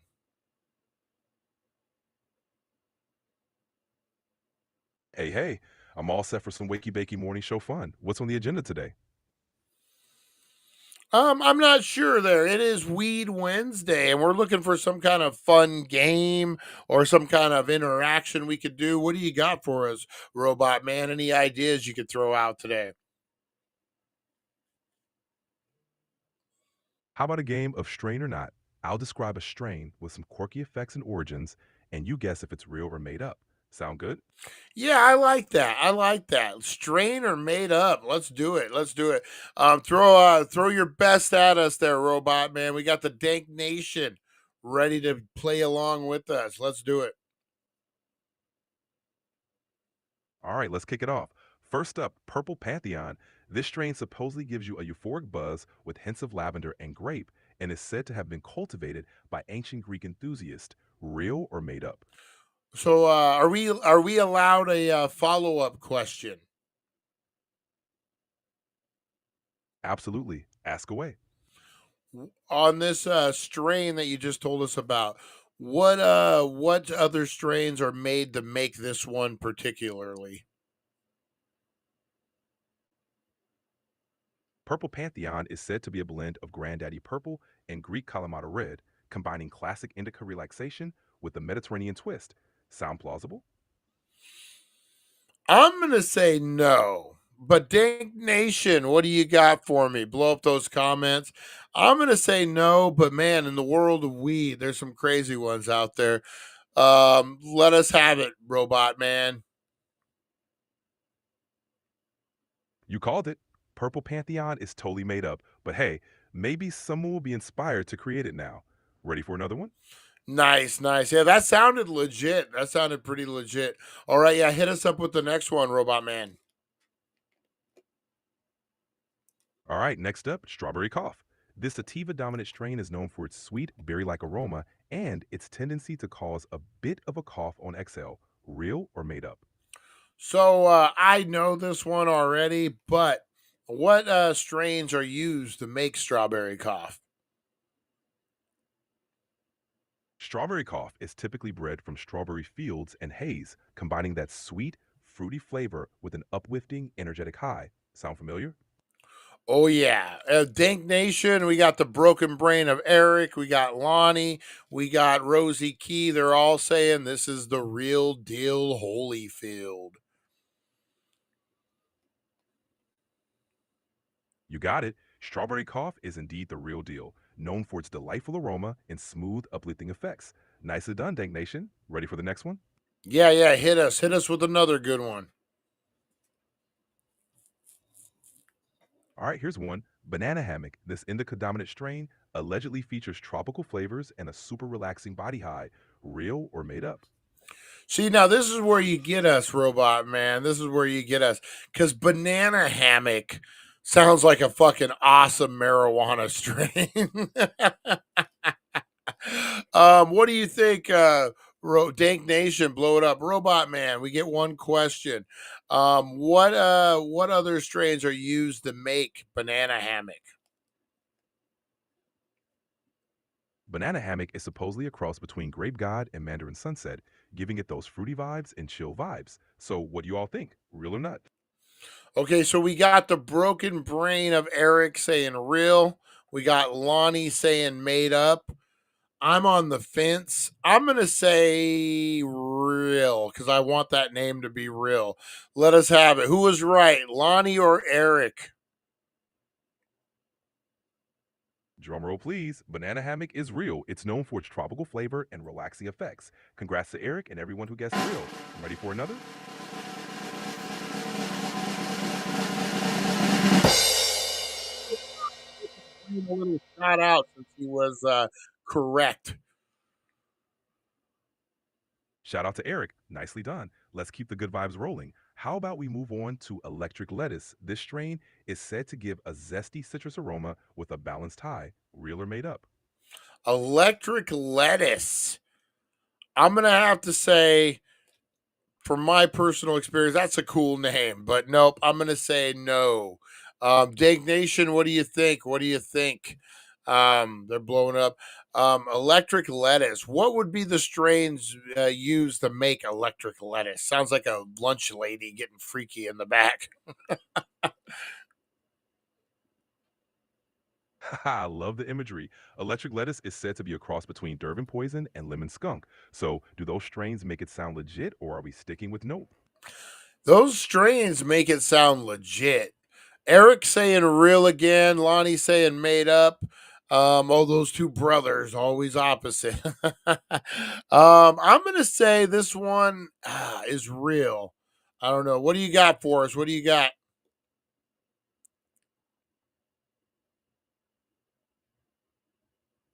Hey, I'm all set for some Wakey Bakey Morning Show fun. What's on the agenda today? I'm not sure there. It is Weed Wednesday, and we're looking for some kind of fun game or some kind of interaction we could do. What do you got for us, Robot Man? Any ideas you could throw out today? How about a game of strain or not? I'll describe a strain with some quirky effects and origins, and you guess if it's real or made up. Sound good? Yeah, I like that. I like that. Strain or made up. Let's do it. Let's do it. Throw your best at us there, Robot Man. We got the Dank Nation ready to play along with us. Let's do it. All right, let's kick it off. First up, Purple Pantheon. This strain supposedly gives you a euphoric buzz with hints of lavender and grape, and is said to have been cultivated by ancient Greek enthusiasts. Real or made up? So, are we allowed a follow up question? Absolutely. Ask away. On this strain that you just told us about, what other strains are made to make this one particularly? Purple Pantheon is said to be a blend of Granddaddy Purple and Greek Kalamata Red, combining classic indica relaxation with a Mediterranean twist. Sound plausible? I'm gonna say no. But Dank Nation, what do you got for me? Blow up those comments. I'm gonna say no, but man, in the world of weed, there's some crazy ones out there. Let us have it, Robot Man. You called it. Purple Pantheon is totally made up, but hey, maybe someone will be inspired to create it now. Ready for another one? Nice, nice. Yeah, that sounded legit. That sounded pretty legit. All right, yeah, hit us up with the next one, Robot Man. All right, next up, Strawberry Cough. This sativa dominant strain is known for its sweet, berry like aroma and its tendency to cause a bit of a cough on exhale. Real or made up? So I know this one already, but what strains are used to make strawberry cough? Strawberry Cough is typically bred from strawberry fields and haze, combining that sweet, fruity flavor with an uplifting, energetic high. Sound familiar? Oh yeah, Dank Nation. We got the broken brain of Eric. We got Lonnie. We got Rosie Key. They're all saying this is the real deal, Holyfield. You got it. Strawberry Cough is indeed the real deal, known for its delightful aroma and smooth, uplifting effects. Nicely done, Dank Nation. Ready for the next one? Yeah. Hit us with another good one. All right, here's one. Banana Hammock. This indica dominant strain allegedly features tropical flavors and a super relaxing body high. Real or made up? See, now this is where you get us, Robot Man. This is where you get us. Because banana hammock sounds like a fucking awesome marijuana strain. What do you think, Dank Nation? Blow it up, Robot Man. We get one question. What other strains are used to make banana hammock? Banana hammock is supposedly a cross between Grape God and Mandarin Sunset, giving it those fruity vibes and chill vibes. So, what do you all think? Real or not? Okay, so we got the broken brain of Eric saying real. We got Lonnie saying made up. I'm on the fence. I'm going to say real because I want that name to be real. Let us have it. Who was right, Lonnie or Eric? Drum roll, please. Banana hammock is real. It's known for its tropical flavor and relaxing effects. Congrats to Eric and everyone who guessed real. Ready for another? A little shout out since he was correct. Shout out to Eric. Nicely done. Let's keep the good vibes rolling. How about we move on to electric lettuce? This strain is said to give a zesty citrus aroma with a balanced high. Real or made up? Electric lettuce. I'm going to have to say, from my personal experience, that's a cool name, but nope, I'm going to say no. Dank Nation, what do you think? What do you think? They're blowing up. Electric lettuce. What would be the strains used to make electric lettuce? Sounds like a lunch lady getting freaky in the back. I love the imagery. Electric lettuce is said to be a cross between Durban poison and lemon skunk. So, do those strains make it sound legit, or are we sticking with nope? Those strains make it sound legit. Eric saying real again, Lonnie saying made up. Oh, those two brothers, always opposite. I'm gonna say this one is real. I don't know. What do you got for us? What do you got?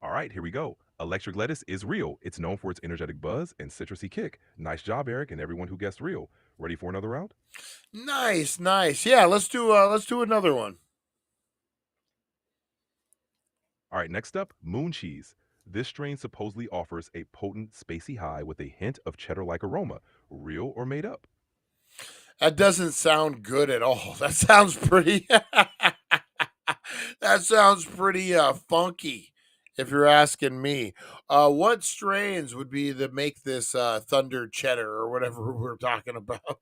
All right, here we go. Electric lettuce is real. It's known for its energetic buzz and citrusy kick. Nice job, Eric, and everyone who guessed real. Ready for another round? Nice, nice. Yeah, let's do another one. All right, next up, moon cheese. This strain supposedly offers a potent, spacey high with a hint of cheddar-like aroma. Real or made up? That doesn't sound good at all. That sounds pretty that sounds pretty funky if you're asking me. What strains would be to make this thunder cheddar or whatever we're talking about?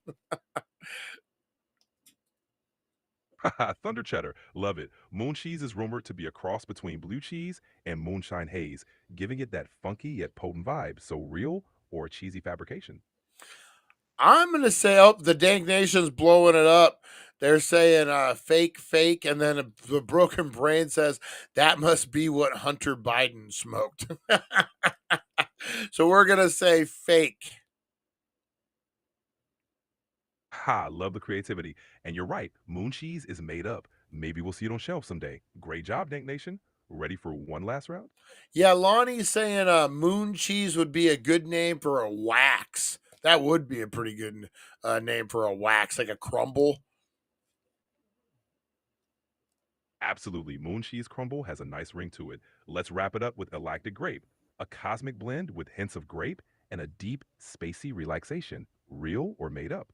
Thunder cheddar. Love it. Moon cheese is rumored to be a cross between blue cheese and moonshine haze, giving it that funky yet potent vibe. So real or cheesy fabrication? I'm gonna say, oh, the Dank Nation's blowing it up. They're saying fake, fake, and then the broken brain says that must be what Hunter Biden smoked. So we're gonna say fake. Ha, love the creativity. And you're right, moon cheese is made up. Maybe we'll see it on shelf someday. Great job, Dank Nation. Ready for one last round? Yeah, Lonnie's saying moon cheese would be a good name for a wax. That would be a pretty good name for a wax, like a crumble. Absolutely. Moon cheese crumble has a nice ring to it. Let's wrap it up with Galactic Grape, a cosmic blend with hints of grape and a deep, spacey relaxation. Real or made up?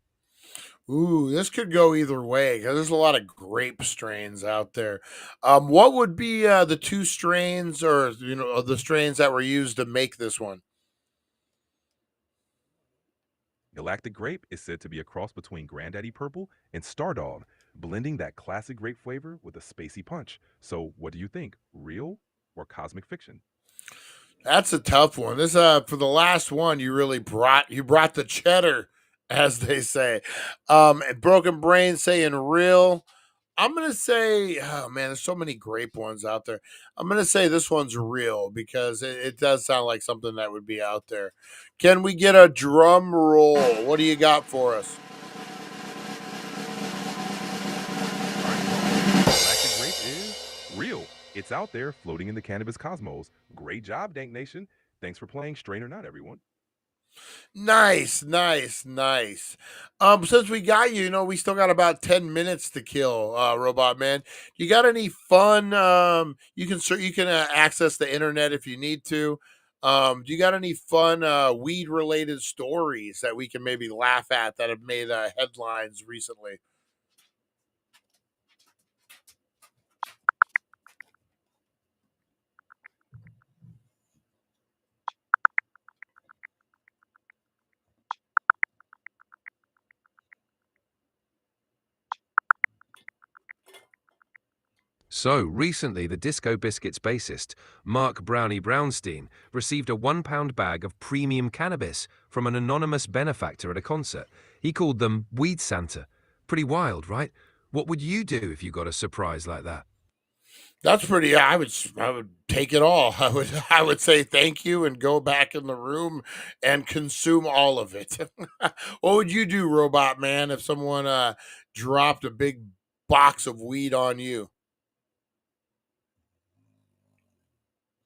Ooh, this could go either way because there's a lot of grape strains out there. What would be the two strains, or the strains that were used to make this one? Galactic Grape is said to be a cross between Granddaddy Purple and Stardog, blending that classic grape flavor with a spacey punch. So, what do you think? Real or cosmic fiction? That's a tough one. This for the last one, you brought the cheddar, as they say. Broken Brain saying real. I'm gonna say, oh man, there's so many grape ones out there. I'm gonna say this one's real because it does sound like something that would be out there. Can we get a drum roll? What do you got for us? Galactic Grape is real. It's out there floating in the cannabis cosmos. Great job, Dank Nation. Thanks for playing Strain or Not, everyone. Nice, nice, nice. Since we got you, we still got about 10 minutes to kill, Robot Man. You got any fun? You can access the internet if you need to. Do you got any fun weed related stories that we can maybe laugh at that have made headlines recently? So, recently, the Disco Biscuits bassist, Mark Brownie Brownstein, received a £1 bag of premium cannabis from an anonymous benefactor at a concert. He called them Weed Santa. Pretty wild, right? What would you do if you got a surprise like that? That's pretty. I would take it all. I would say thank you and go back in the room and consume all of it. What would you do, Robot Man, if someone dropped a big box of weed on you?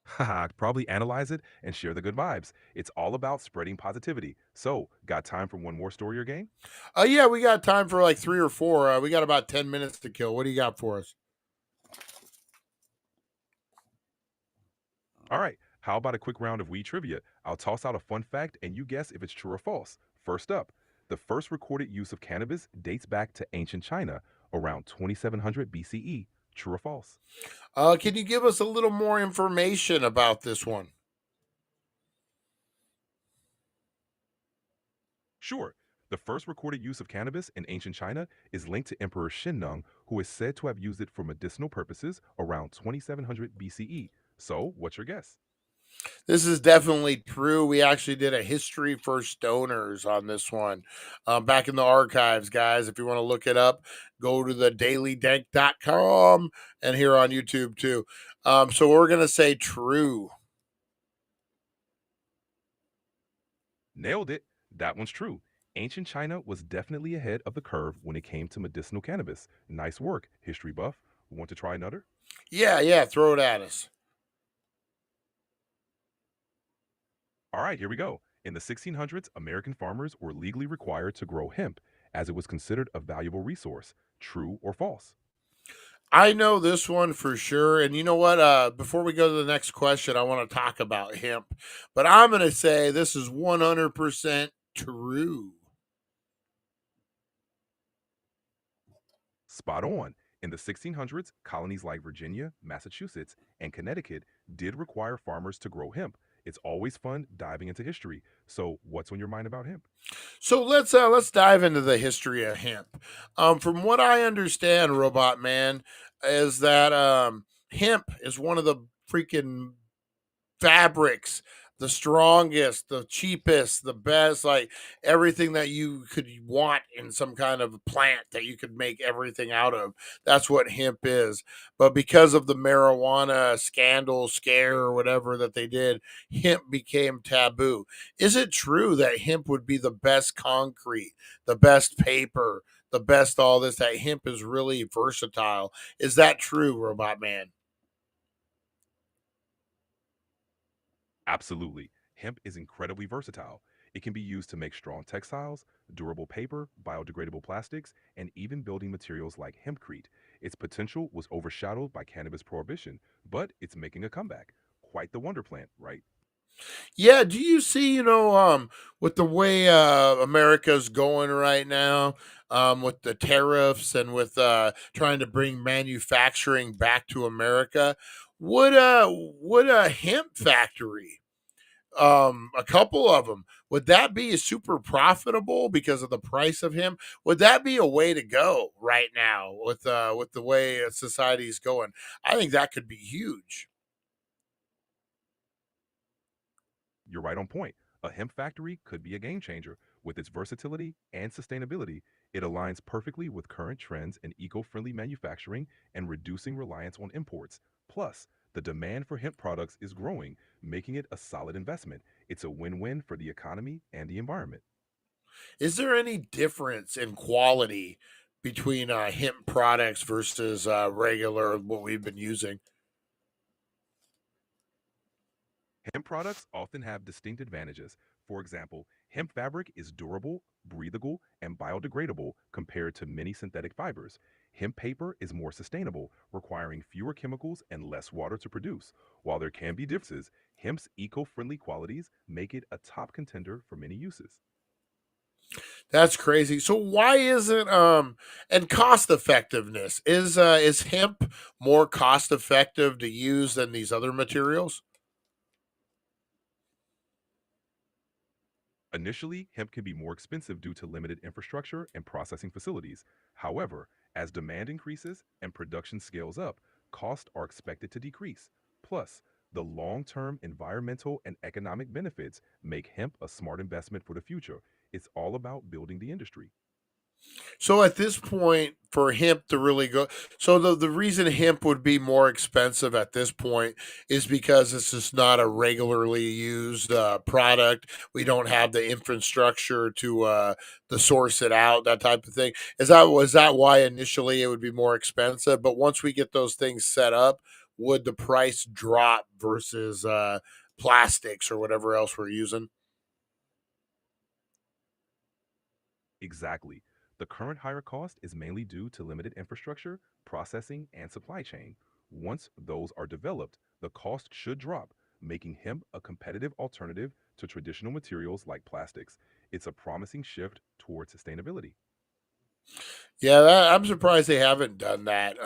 Haha, probably analyze it and share the good vibes. It's all about spreading positivity. So, got time for one more story or game? Yeah, we got time for like three or four. We got about 10 minutes to kill. What do you got for us? All right, how about a quick round of weed trivia? I'll toss out a fun fact and you guess if it's true or false. First up, the first recorded use of cannabis dates back to ancient China around 2700 BCE. True or false? Can you give us a little more information about this one? Sure. The first recorded use of cannabis in ancient China is linked to Emperor Shennong, who is said to have used it for medicinal purposes around 2700 BCE. So, what's your guess? This is definitely true. We actually did a history for stoners on this one back in the archives, guys. If you want to look it up, go to the dailydank.com and here on YouTube too. So we're going to say true. Nailed it. That one's true. Ancient China was definitely ahead of the curve when it came to medicinal cannabis. Nice work, history buff. Want to try another? Yeah, yeah, throw it at us. All right, here we go. In the 1600s, American farmers were legally required to grow hemp as it was considered a valuable resource. True or false? I know this one for sure. And you know what? Before we go to the next question, I want to talk about hemp. But I'm going to say this is 100% true. Spot on. In the 1600s, colonies like Virginia, Massachusetts, and Connecticut did require farmers to grow hemp. It's always fun diving into history. So, what's on your mind about hemp? So let's dive into the history of hemp. From what I understand, Robot Man, is that hemp is one of the freaking fabrics, the strongest, the cheapest, the best, like everything that you could want in some kind of plant that you could make everything out of. That's what hemp is. But because of the marijuana scandal, scare, or whatever that they did, hemp became taboo. Is it true that hemp would be the best concrete, the best paper, the best all this, that hemp is really versatile? Is that true, Robot Man? Absolutely. Hemp is incredibly versatile. It can be used to make strong textiles, durable paper, biodegradable plastics, and even building materials like hempcrete. Its potential was overshadowed by cannabis prohibition, but it's making a comeback. Quite the wonder plant, right? Yeah, do you see, with the way America's going right now, with the tariffs and with trying to bring manufacturing back to America, would a hemp factory, a couple of them, would that be super profitable because of the price of hemp? Would that be a way to go right now with the way society's going? I think that could be huge. You're right on point. A hemp factory could be a game changer. With its versatility and sustainability, it aligns perfectly with current trends in eco friendly manufacturing and reducing reliance on imports. Plus, the demand for hemp products is growing, making it a solid investment. It's a win win for the economy and the environment. Is there any difference in quality between hemp products versus regular what we've been using? Hemp products often have distinct advantages. For example, Hemp fabric is durable, breathable, and biodegradable compared to many synthetic fibers. Hemp paper is more sustainable, requiring fewer chemicals and less water to produce. While there can be differences, hemp's eco friendly qualities make it a top contender for many uses. That's crazy. So why isn't and cost effectiveness is hemp more cost effective to use than these other materials? Initially, hemp can be more expensive due to limited infrastructure and processing facilities. However, as demand increases and production scales up, costs are expected to decrease. Plus, the long term environmental and economic benefits make hemp a smart investment for the future. It's all about building the industry. So at this point, for hemp to really go, so the reason hemp would be more expensive at this point is because it's just not a regularly used product. We don't have the infrastructure to source it out, that type of thing. Was that why initially it would be more expensive? But once we get those things set up, would the price drop versus plastics or whatever else we're using? Exactly. The current higher cost is mainly due to limited infrastructure, processing, and supply chain. Once those are developed, the cost should drop, making hemp a competitive alternative to traditional materials like plastics. It's a promising shift towards sustainability. Yeah, I'm surprised they haven't done that.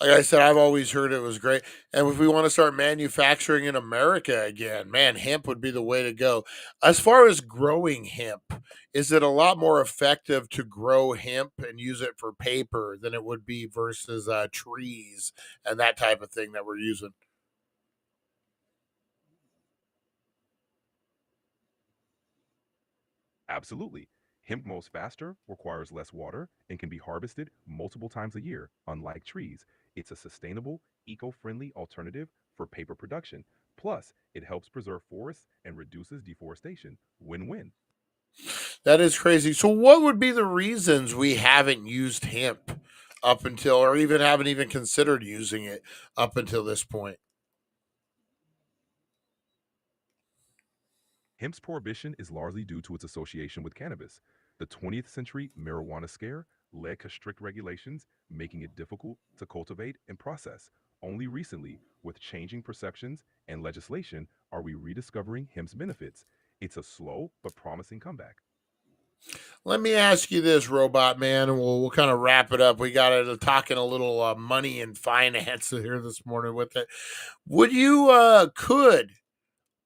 Like I said, I've always heard it was great. And if we want to start manufacturing in America again, man, hemp would be the way to go. As far as growing hemp, is it a lot more effective to grow hemp and use it for paper than it would be versus trees and that type of thing that we're using? Absolutely. Hemp grows faster, requires less water, and can be harvested multiple times a year, unlike trees. It's a sustainable, eco friendly alternative for paper production. Plus, it helps preserve forests and reduces deforestation. Win win. That is crazy. So, what would be the reasons we haven't used hemp up until, or even haven't even considered using it up until this point? Hemp's prohibition is largely due to its association with cannabis. The 20th century marijuana scare led to strict regulations, making it difficult to cultivate and process. Only recently, with changing perceptions and legislation, are we rediscovering hemp's benefits. It's a slow but promising comeback. Let me ask you this, Robot Man, and we'll kind of wrap it up. We got to talking a little money and finance here this morning with it. Would you could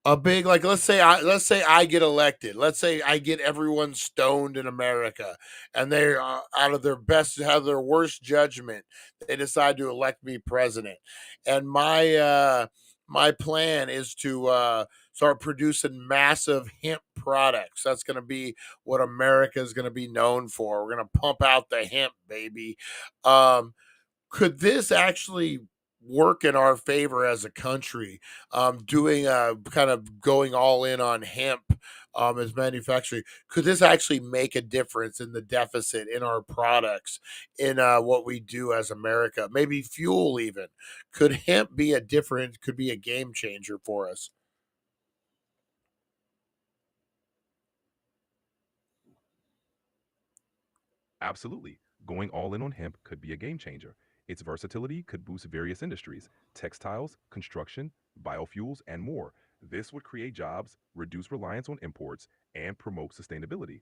a big, like, let's say I get elected. Let's say I get everyone stoned in America, and they're out of their best, out of their worst judgment, they decide to elect me president. And my plan is to start producing massive hemp products. That's going to be what America is going to be known for. We're going to pump out the hemp, baby. Um, could this actually work in our favor as a country? Doing kind of going all in on hemp as manufacturing, could this actually make a difference in the deficit in our products, in what we do as America? Maybe fuel even. Could hemp be a different? Could be a game changer for us? Absolutely. Going all in on hemp could be a game changer. Its versatility could boost various industries: textiles, construction, biofuels, and more. This would create jobs, reduce reliance on imports, and promote sustainability.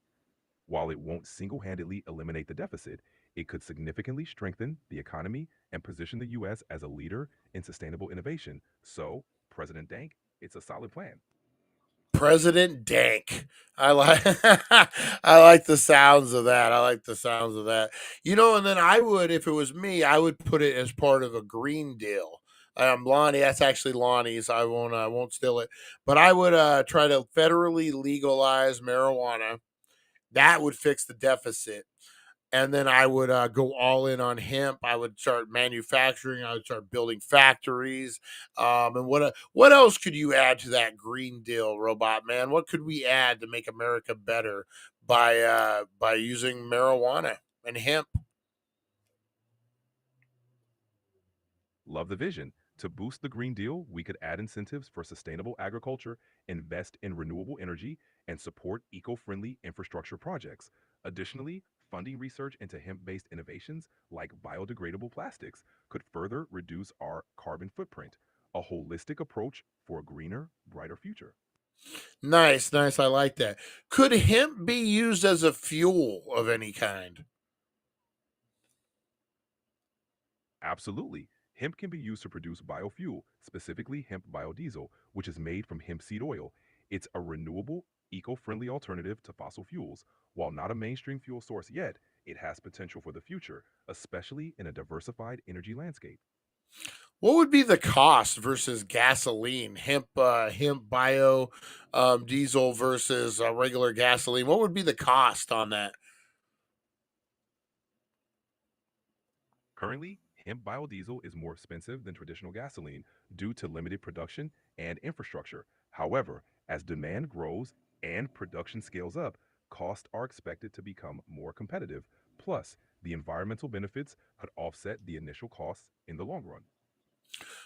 While it won't single handedly eliminate the deficit, it could significantly strengthen the economy and position the U.S. as a leader in sustainable innovation. So, President Dank, it's a solid plan. President Dank. I like I like the sounds of that. I like the sounds of that. And then I would, if it was me, I would put it as part of a green deal. Lonnie, that's actually Lonnie's. I won't steal it. But I would try to federally legalize marijuana. That would fix the deficit. And then I would go all in on hemp. I would start manufacturing. I would start building factories. And what else could you add to that Green Deal, Robot Man? What could we add to make America better by using marijuana and hemp? Love the vision. To boost the Green Deal, we could add incentives for sustainable agriculture, invest in renewable energy, and support eco-friendly infrastructure projects. Additionally, funding research into hemp-based innovations like biodegradable plastics could further reduce our carbon footprint. A holistic approach for a greener, brighter future. Nice, nice. I like that. Could hemp be used as a fuel of any kind? Absolutely. Hemp can be used to produce biofuel, specifically hemp biodiesel, which is made from hemp seed oil. It's a renewable, eco-friendly alternative to fossil fuels. While not a mainstream fuel source yet, it has potential for the future, especially in a diversified energy landscape. What would be the cost versus gasoline? Hemp bio diesel versus regular gasoline. What would be the cost on that? Currently, hemp biodiesel is more expensive than traditional gasoline due to limited production and infrastructure. However, as demand grows and production scales up, costs are expected to become more competitive. Plus, the environmental benefits could offset the initial costs in the long run.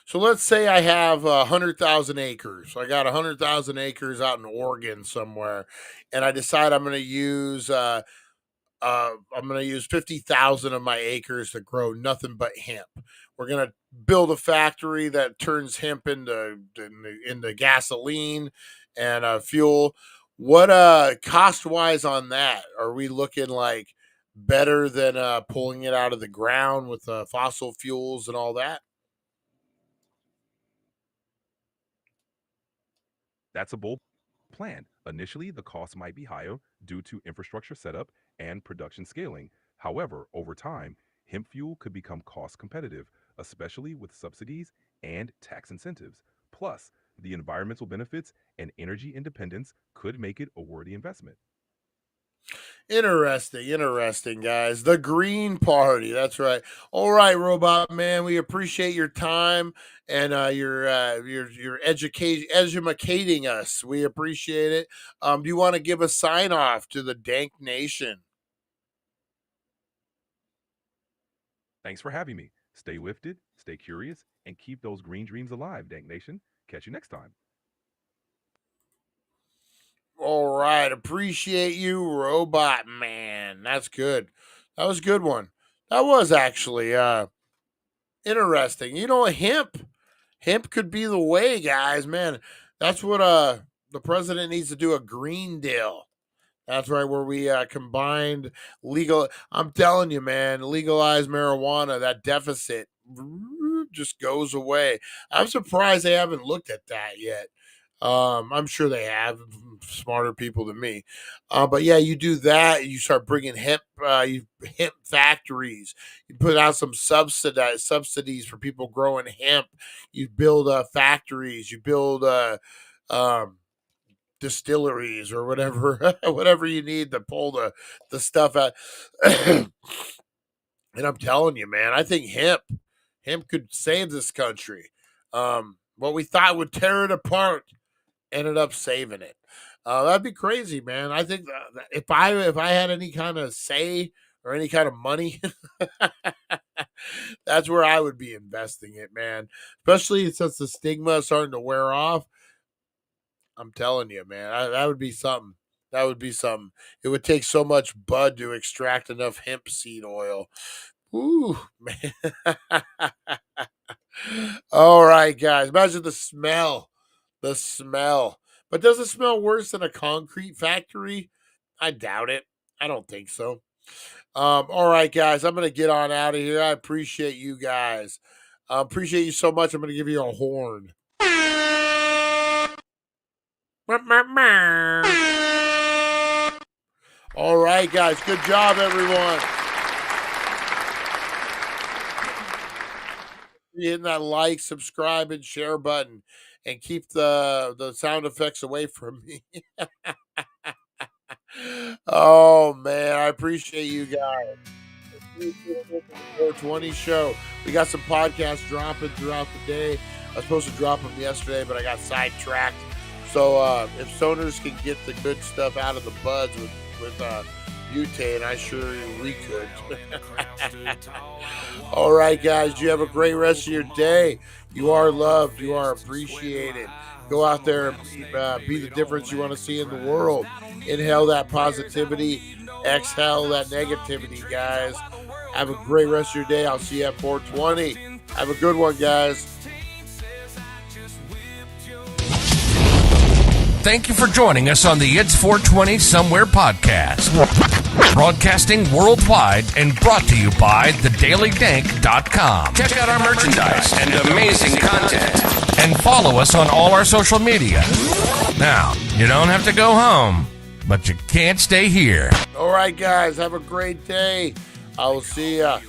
So let's say I have 100,000 acres. I got 100,000 acres out in Oregon somewhere, and I decide I'm going to use 50,000 of my acres to grow nothing but hemp. We're going to build a factory that turns hemp into gasoline and fuel. What cost wise on that? Are we looking like better than pulling it out of the ground with fossil fuels and all that? That's a bold plan. Initially, the cost might be higher due to infrastructure setup and production scaling. However, over time, hemp fuel could become cost competitive, especially with subsidies and tax incentives. Plus, the environmental benefits and energy independence could make it a worthy investment. Interesting, guys. The Green Party. That's right. All right, Robot Man. We appreciate your time and your educating us. We appreciate it. Do you want to give a sign off to the Dank Nation? Thanks for having me. Stay lifted, stay curious, and keep those green dreams alive, Dank Nation. Catch you next time. All right. Appreciate you, Robot Man. That's good. That was a good one. That was actually interesting. Hemp could be the way, guys. Man, that's what the president needs to do, a green deal. That's right, where we combined legal. I'm telling you, man, legalize marijuana. That deficit just goes away. I'm surprised they haven't looked at that yet. I'm sure they have, smarter people than me. But yeah, you do that. You start bringing hemp factories. You put out some subsidies for people growing hemp. You build factories. You build distilleries or whatever you need to pull the stuff out. And I'm telling you, man, I think hemp could save this country. What we thought would tear it apart ended up saving it. That'd be crazy, man. I think that if I had any kind of say or any kind of money, that's where I would be investing it, man. Especially since the stigma is starting to wear off. I'm telling you, man, that would be something. That would be something. It would take so much bud to extract enough hemp seed oil. Ooh, man. All right, guys. Imagine the smell. The smell. But does it smell worse than a concrete factory? I doubt it. I don't think so. All right, guys. I'm going to get on out of here. I appreciate you guys. Appreciate you so much. I'm going to give you a horn. All right, guys. Good job, everyone. Hitting that like, subscribe, and share button, and keep the sound effects away from me. Oh man, I appreciate you guys. 420 show. We got some podcasts dropping throughout the day. I was supposed to drop them yesterday, but I got sidetracked. So if stoners can get the good stuff out of the buds with butane. I sure we could. All right, guys, you have a great rest of your day. You are loved. You are appreciated. Go out there and be the difference you want to see in the world. Inhale that positivity. Exhale that negativity, guys. Have a great rest of your day. I'll see you at 420. Have a good one, guys. Thank you for joining us on the It's 420 Somewhere podcast. Broadcasting worldwide and brought to you by thedailydank.com. Check out our merchandise and amazing content. And follow us on all our social media. Now, you don't have to go home, but you can't stay here. All right, guys, have a great day. I will see ya.